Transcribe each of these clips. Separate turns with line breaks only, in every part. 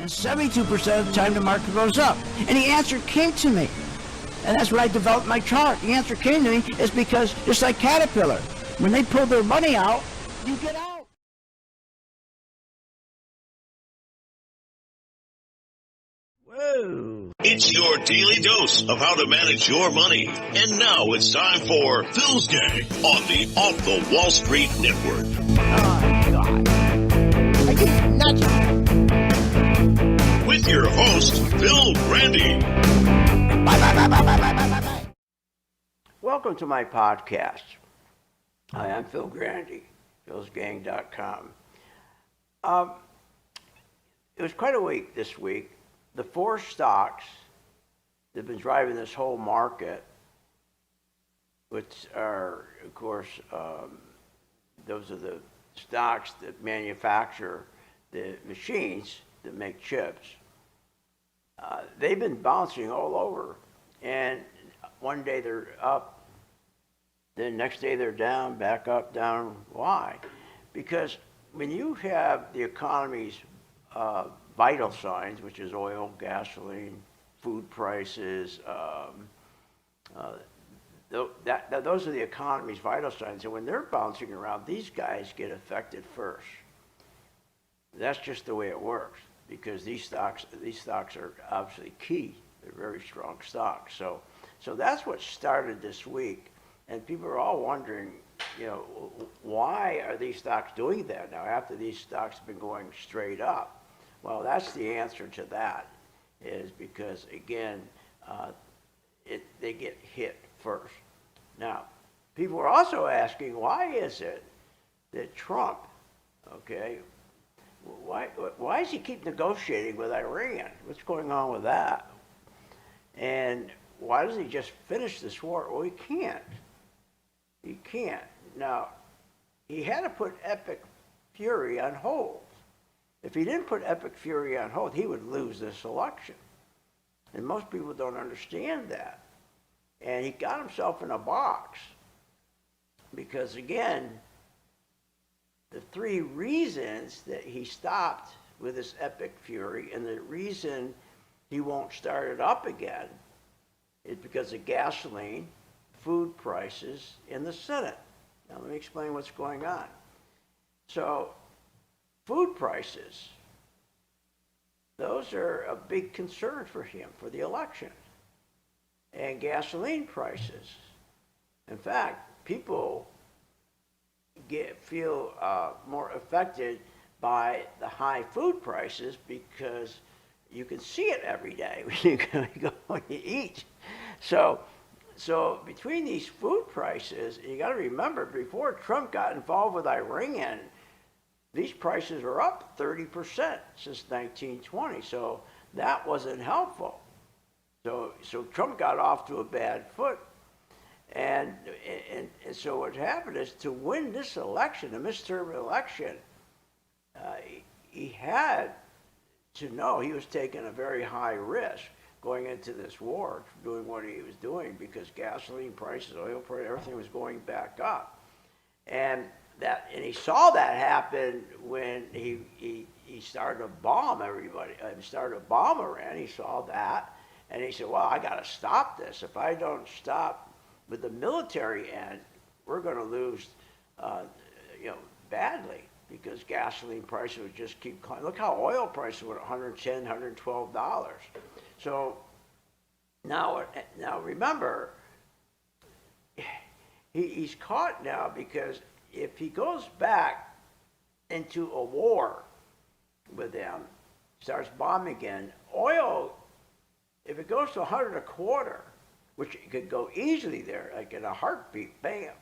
And 72% of the time the market goes up. And the answer came to me. And that's when I developed my chart. The answer came to me is because, just like Caterpillar, when they pull their money out, you get out. Whoa.
It's your daily dose of how to manage your money. And now it's time for Phil's Gang on the Off the Wall Street Network.
Oh, God. I get nuts.
With your host, Phil Grande.
Bye. Welcome to my podcast. Hi, I'm Phil Grande, philsgang.com. It was quite a week this week. The four stocks that have been driving this whole market, which are, of course, those are the stocks that manufacture the machines that make chips. They've been bouncing all over, and one day they're up, then next day they're down, back up, down. Why? Because when you have the economy's vital signs, which is oil, gasoline, food prices, those are the economy's vital signs. And when they're bouncing around, these guys get affected first. That's just the way it works, because these stocks are obviously key. They're very strong stocks. So that's what started this week. And people are all wondering, why are these stocks doing that now after these stocks have been going straight up? Well, that's the answer to that, is because, again, they get hit first. Now, people are also asking, why is it that Trump, why does he keep negotiating with Iran? What's going on with that? And why doesn't he just finish this war? Well, he can't. He can't. Now, he had to put Epic Fury on hold. If he didn't put Epic Fury on hold, he would lose this election. And most people don't understand that. And he got himself in a box because, again, the three reasons that he stopped with this Epic Fury and the reason he won't start it up again is because of gasoline, food prices, and the Senate. Now, let me explain what's going on. So, food prices, those are a big concern for him for the election. And gasoline prices. In fact, people feel more affected by the high food prices because you can see it every day when you go and you eat. So between these food prices, you got to remember, before Trump got involved with Iran, these prices are up 30% since 1920. So that wasn't helpful. So Trump got off to a bad foot. And so what happened is, to win this election, the midterm election, he had to know he was taking a very high risk going into this war, doing what he was doing, because gasoline prices, oil prices, everything was going back up. And he saw that happen when he started to bomb everybody. He started to bomb Iran. He saw that, and he said, well, I got to stop this. If I don't stop with the military end, we're going to lose badly, because gasoline prices would just keep climbing. Look how oil prices were $110, $112. So now remember, he's caught now, because if he goes back into a war with them, starts bombing again, oil, if it goes to 100 a quarter, which it could go easily there, like in a heartbeat, bam,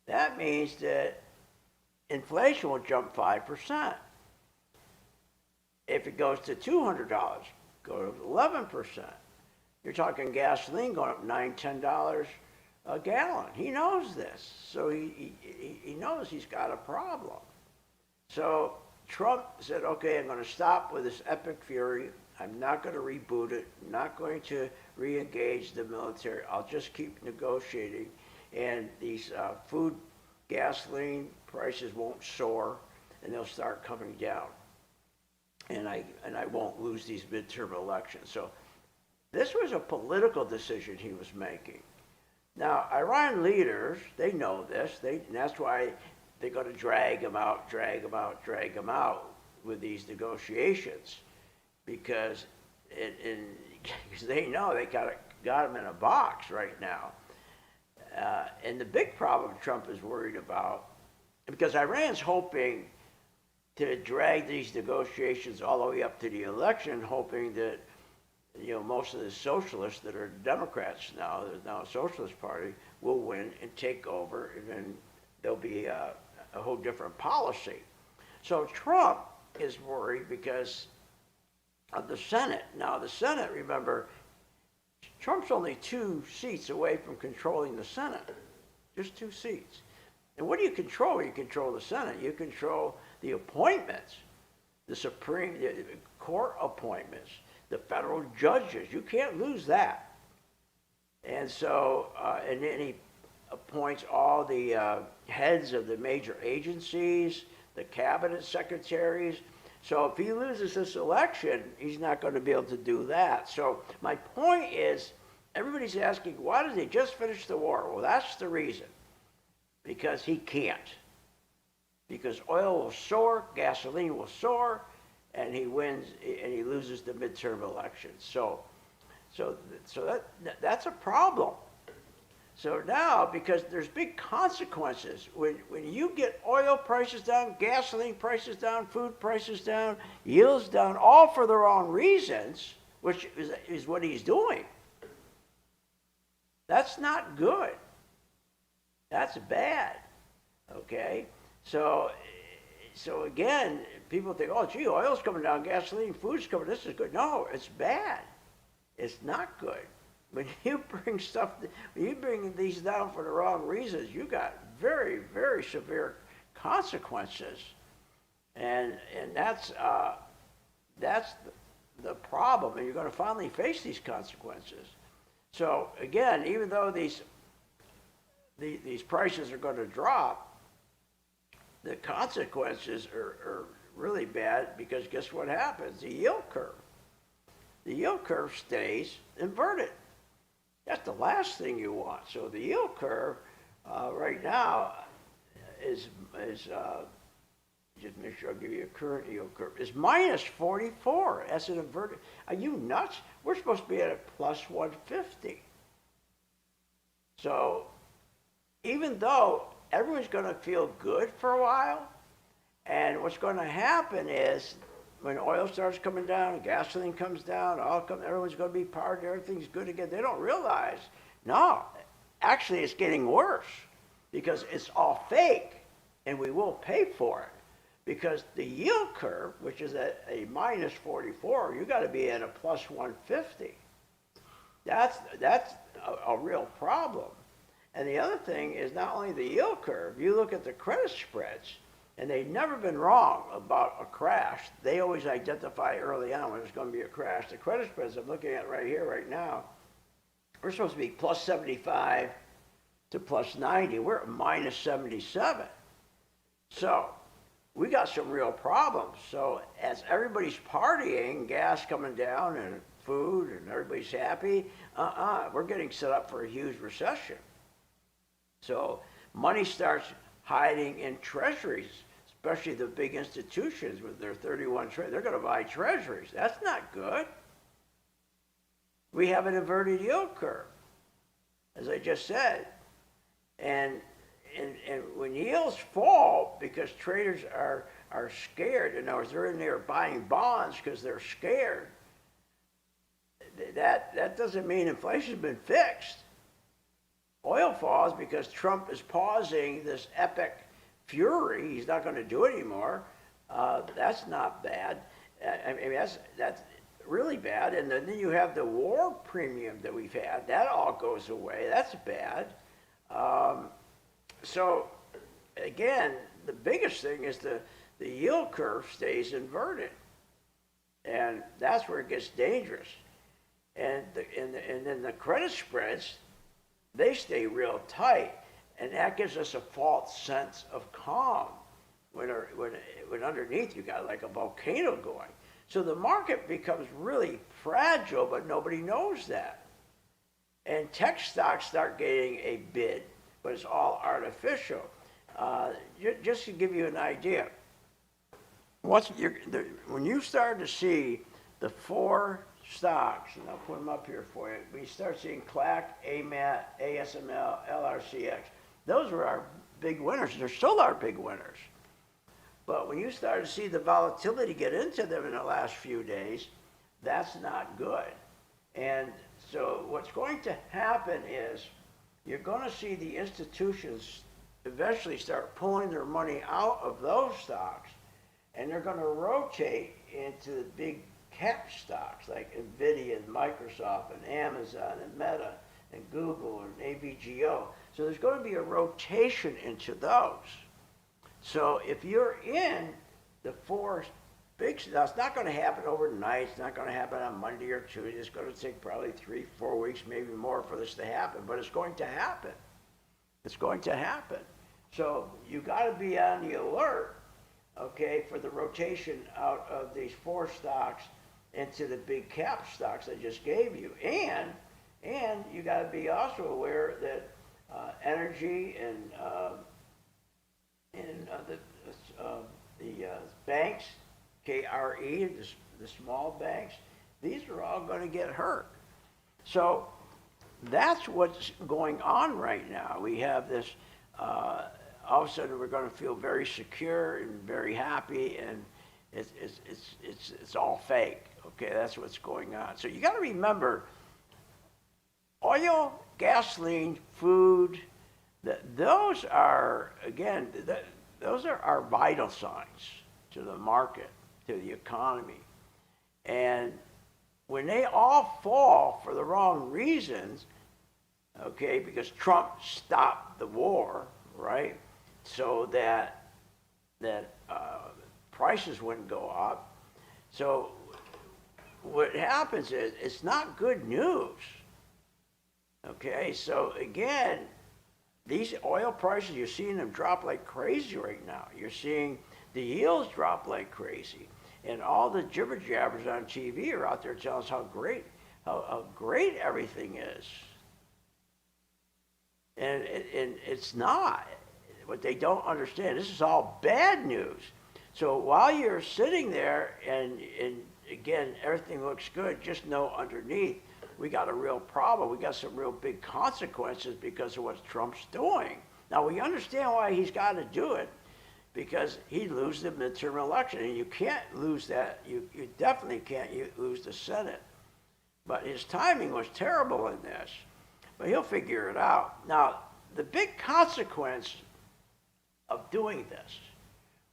that means that inflation will jump 5%. If it goes to $200, go to 11%. You're talking gasoline going up $9, $10 a gallon. He knows this. So he knows he's got a problem. So Trump said, okay, I'm going to stop with this Epic Fury. I'm not going to reboot it. I'm not going to re-engage the military. I'll just keep negotiating. And these food, gasoline prices won't soar, and they'll start coming down. and I won't lose these midterm elections. So this was a political decision he was making. Now, Iran leaders, they know this. And that's why they're going to drag him out with these negotiations, because they know they got him in a box right now. And the big problem Trump is worried about, because Iran's hoping to drag these negotiations all the way up to the election, hoping that most of the socialists that are Democrats now, there's now a socialist party, will win and take over, and then there'll be a whole different policy. So Trump is worried because of the Senate. Now the Senate, remember, Trump's only 2 seats away from controlling the Senate, just 2 seats. And what do you control when you control the Senate? You control the appointments, the Supreme Court appointments, the federal judges. You can't lose that. And so, and then he appoints all the heads of the major agencies, the cabinet secretaries. So if he loses this election, he's not going to be able to do that. So my point is, everybody's asking, why did he just finish the war? Well, that's the reason. Because he can't. Because oil will soar, gasoline will soar, and he wins, and he loses the midterm elections. So that's a problem. So now, because there's big consequences, when you get oil prices down, gasoline prices down, food prices down, yields down, all for the wrong reasons, which is what he's doing, that's not good. That's bad, okay? So again, people think, oh, gee, oil's coming down, gasoline, food's coming, this is good. No, it's bad. It's not good. When you bring these down for the wrong reasons, you got very, very severe consequences, and that's the problem, and you're going to finally face these consequences. So again, even though these prices are going to drop, the consequences are really bad, because guess what happens? The yield curve stays inverted. That's the last thing you want. So the yield curve right now is just make sure I'll give you a current yield curve, is minus 44. That's an inverted. Are you nuts? We're supposed to be at a plus 150. So even though everyone's going to feel good for a while, and what's going to happen is when oil starts coming down, gasoline comes down, everyone's going to be partying, everything's good again. They don't realize, no, actually it's getting worse, because it's all fake, and we will pay for it. Because the yield curve, which is at a minus 44, you got to be at a plus 150. That's a real problem. And the other thing is not only the yield curve, you look at the credit spreads, and they've never been wrong about a crash. They always identify early on when there's going to be a crash. The credit spreads I'm looking at right here, right now, we're supposed to be plus 75 to plus 90. We're at minus 77. So we got some real problems. So as everybody's partying, gas coming down and food, and everybody's happy, we're getting set up for a huge recession. So money starts hiding in treasuries, especially the big institutions with their 31 trillion. They're going to buy treasuries. That's not good. We have an inverted yield curve, as I just said. And when yields fall because traders are scared, in other words, they're in there buying bonds because they're scared, that doesn't mean inflation's been fixed. Oil falls because Trump is pausing this epic fury. He's not going to do it anymore. That's not bad. I mean, that's really bad. And then you have the war premium that we've had. That all goes away. That's bad. So, again, the biggest thing is the yield curve stays inverted. And that's where it gets dangerous. And then the credit spreads, they stay real tight, and that gives us a false sense of calm when underneath you got like a volcano going. So the market becomes really fragile, but nobody knows that. And tech stocks start getting a bid, but it's all artificial. Just to give you an idea, when you start to see the four stocks, and I'll put them up here for you, we start seeing CLAC, AMAT, ASML, LRCX. Those were our big winners. They're still our big winners. But when you start to see the volatility get into them in the last few days, that's not good. And so what's going to happen is you're going to see the institutions eventually start pulling their money out of those stocks, and they're going to rotate into the big cap stocks like Nvidia and Microsoft and Amazon and Meta and Google and AVGO. So there's going to be a rotation into those. So if you're in the four big, now it's not going to happen overnight. It's not going to happen on Monday or Tuesday. It's going to take probably 3-4 weeks, maybe more, for this to happen. But it's going to happen. It's going to happen. So you got to be on the alert, okay, for the rotation out of these four stocks into the big cap stocks I just gave you. And you got to be also aware that energy and the banks, KRE, the small banks, these are all going to get hurt. So that's what's going on right now. We have this, all of a sudden we're going to feel very secure and very happy, and it's all fake. Okay, that's what's going on. So you got to remember, oil, gasoline, food, those are, again, those are our vital signs to the market, to the economy. And when they all fall for the wrong reasons, okay, because Trump stopped the war, right, so that prices wouldn't go up. So what happens is it's not good news. Okay, so again, these oil prices, you're seeing them drop like crazy right now. You're seeing the yields drop like crazy. And all the jibber jabbers on TV are out there telling us how great everything is. And it's not. What they don't understand, this is all bad news. So while you're sitting there and again, everything looks good, just know underneath, we got a real problem. We got some real big consequences because of what Trump's doing. Now, we understand why he's got to do it, because he'd lose the midterm election, and you can't lose that. You definitely can't lose the Senate. But his timing was terrible in this. But he'll figure it out. Now, the big consequence of doing this,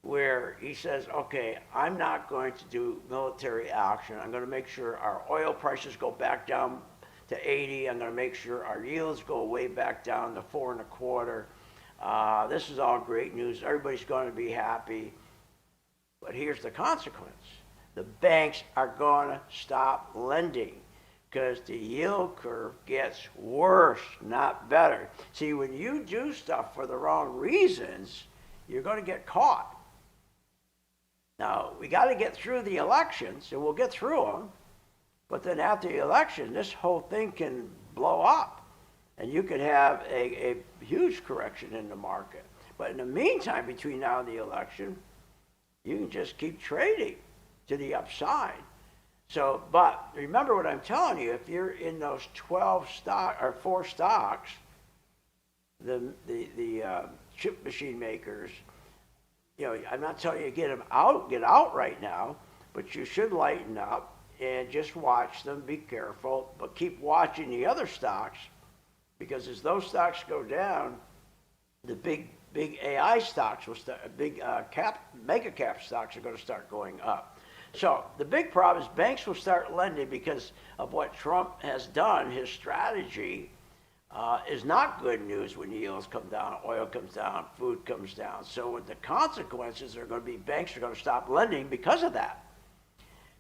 where he says, okay, I'm not going to do military action. I'm going to make sure our oil prices go back down to 80. I'm going to make sure our yields go way back down to 4.25. This is all great news. Everybody's going to be happy. But here's the consequence. The banks are going to stop lending because the yield curve gets worse, not better. See, when you do stuff for the wrong reasons, you're going to get caught. Now, we got to get through the elections, and we'll get through them. But then after the election, this whole thing can blow up, and you could have a huge correction in the market. But in the meantime, between now and the election, you can just keep trading to the upside. So, but remember what I'm telling you, if you're in those 4 stocks, the chip machine makers, you know, I'm not telling you to get out right now, but you should lighten up and just watch them, be careful, but keep watching the other stocks, because as those stocks go down, the big AI stocks will start, mega cap stocks are going to start going up. So the big problem is banks will start lending because of what Trump has done. His strategy is not good news when yields come down, oil comes down, food comes down. So what the consequences are going to be, banks are going to stop lending because of that.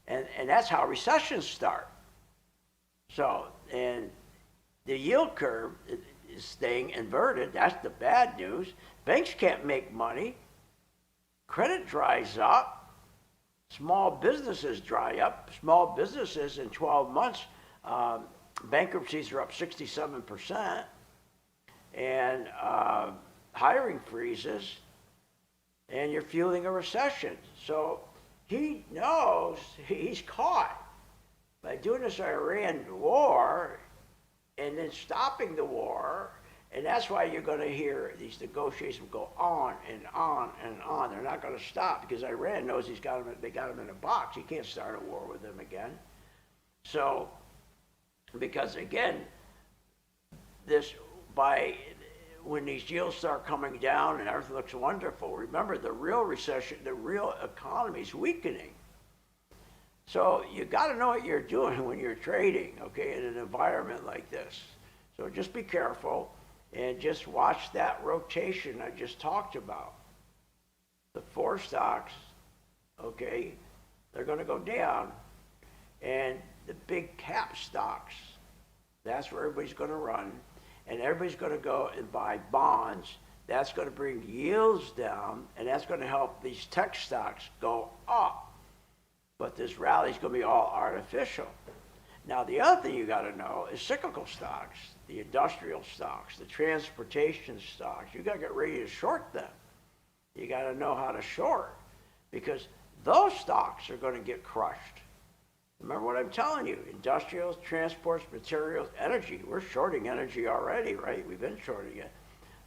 And that's how recessions start. So, and the yield curve is staying inverted. That's the bad news. Banks can't make money. Credit dries up. small businesses dry up. Small businesses in 12 months, bankruptcies are up 67%, and hiring freezes, and you're fueling a recession. So he knows he's caught by doing this Iran war and then stopping the war. And that's why you're going to hear these negotiations go on and on and on. They're not going to stop because Iran knows they got him in a box. He can't start a war with them again. So, because again, when these yields start coming down and everything looks wonderful, remember the real recession, the real economy is weakening. So you got to know what you're doing when you're trading, okay, in an environment like this. So just be careful. And just watch that rotation I just talked about. The 4 stocks, okay, they're going to go down. And the big cap stocks, that's where everybody's going to run. And everybody's going to go and buy bonds. That's going to bring yields down, and that's going to help these tech stocks go up. But this rally is going to be all artificial. Now, the other thing you got to know is cyclical stocks, the industrial stocks, the transportation stocks. You got to get ready to short them. You got to know how to short because those stocks are going to get crushed. Remember what I'm telling you, industrials, transports, materials, energy. We're shorting energy already, right? We've been shorting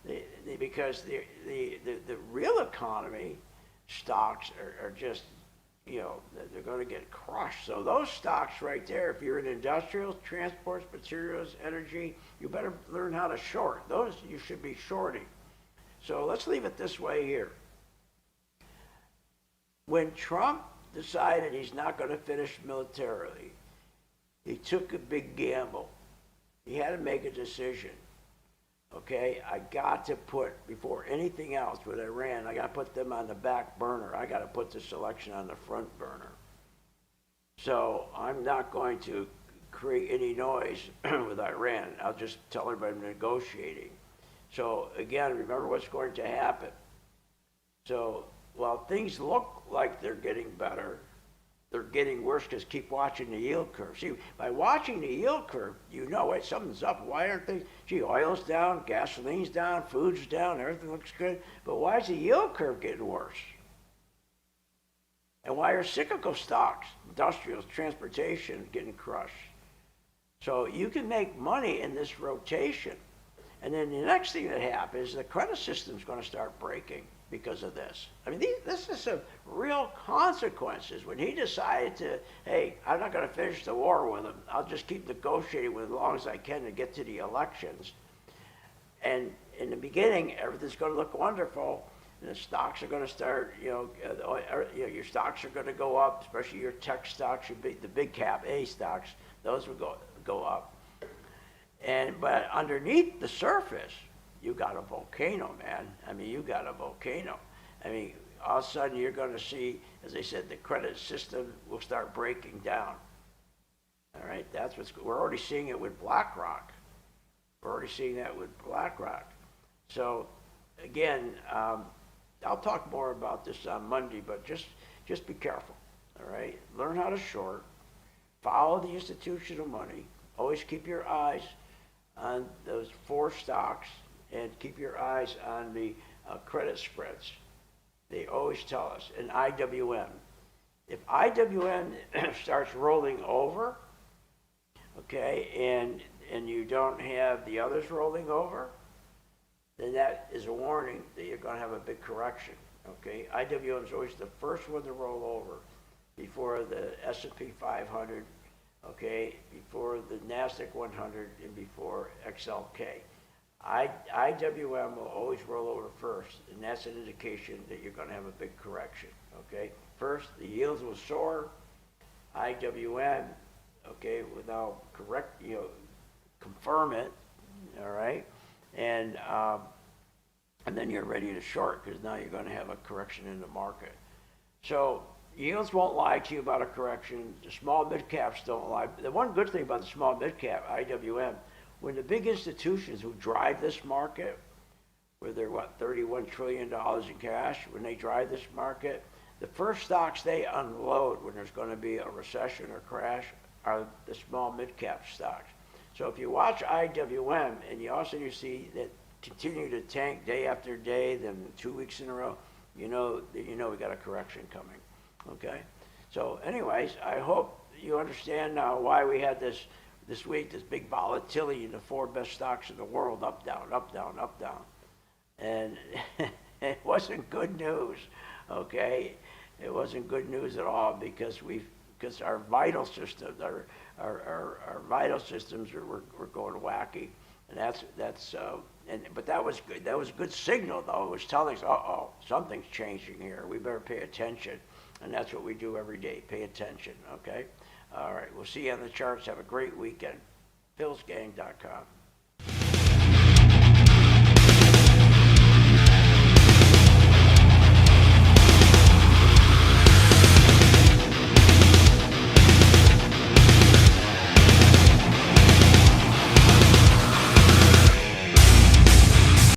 it because the real economy stocks are just, you know, they're going to get crushed. So those stocks right there, if you're in industrials, transports, materials, energy, you better learn how to short. Those you should be shorting. So let's leave it this way here. When Trump decided he's not going to finish militarily, he took a big gamble. He had to make a decision. Okay, I got to put, before anything else with Iran, I got to put them on the back burner. I got to put this election on the front burner. So I'm not going to create any noise with Iran. I'll just tell everybody I'm negotiating. So again, remember what's going to happen. So while things look like they're getting better, they're getting worse because keep watching the yield curve. See, by watching the yield curve, you know, wait, something's up. Why aren't they? Gee, oil's down, gasoline's down, food's down, everything looks good. But why is the yield curve getting worse? And why are cyclical stocks, industrials, transportation getting crushed? So you can make money in this rotation. And then the next thing that happens, the credit system's going to start breaking because of this. I mean, this is some real consequences. When he decided to, hey, I'm not going to finish the war with him. I'll just keep negotiating with him as long as I can to get to the elections. And in the beginning, everything's going to look wonderful. And the stocks are going to start, your stocks are going to go up, especially your tech stocks, the big cap A stocks. Those will go up. But underneath the surface, you got a volcano, man. I mean, you got a volcano. I mean, all of a sudden you're going to see, as I said, the credit system will start breaking down. All right, we're already seeing it with BlackRock. We're already seeing that with BlackRock. So, again, I'll talk more about this on Monday, but just be careful. All right, learn how to short. Follow the institutional money. Always keep your eyes on those 4 stocks. And keep your eyes on the credit spreads. They always tell us. And IWM. If IWM starts rolling over, okay, and you don't have the others rolling over, then that is a warning that you're going to have a big correction. Okay, IWM is always the first one to roll over before the S&P 500, okay, before the NASDAQ 100, and before XLK. IWM will always roll over first, and that's an indication that you're going to have a big correction, okay? First, the yields will soar. IWM, okay, without confirm it, all right? And then you're ready to short because now you're going to have a correction in the market. So yields won't lie to you about a correction. The small mid-caps don't lie. The one good thing about the small mid-cap, IWM, when the big institutions who drive this market, where they're, $31 trillion in cash, when they drive this market, the first stocks they unload when there's going to be a recession or crash are the small mid-cap stocks. So if you watch IWM and you see that continue to tank day after day, then 2 weeks in a row, you know we got a correction coming. Okay? So anyways, I hope you understand now why we had this week, this big volatility in the 4 best stocks in the world, up, down, up, down, up, down. And it wasn't good news, okay? It wasn't good news at all because our vital systems, our vital systems were going wacky, and but that was good. That was a good signal, though. It was telling us, something's changing here. We better pay attention, and that's what we do every day. Pay attention, okay? All right. We'll see you on the charts. Have a great weekend. philsgang.com.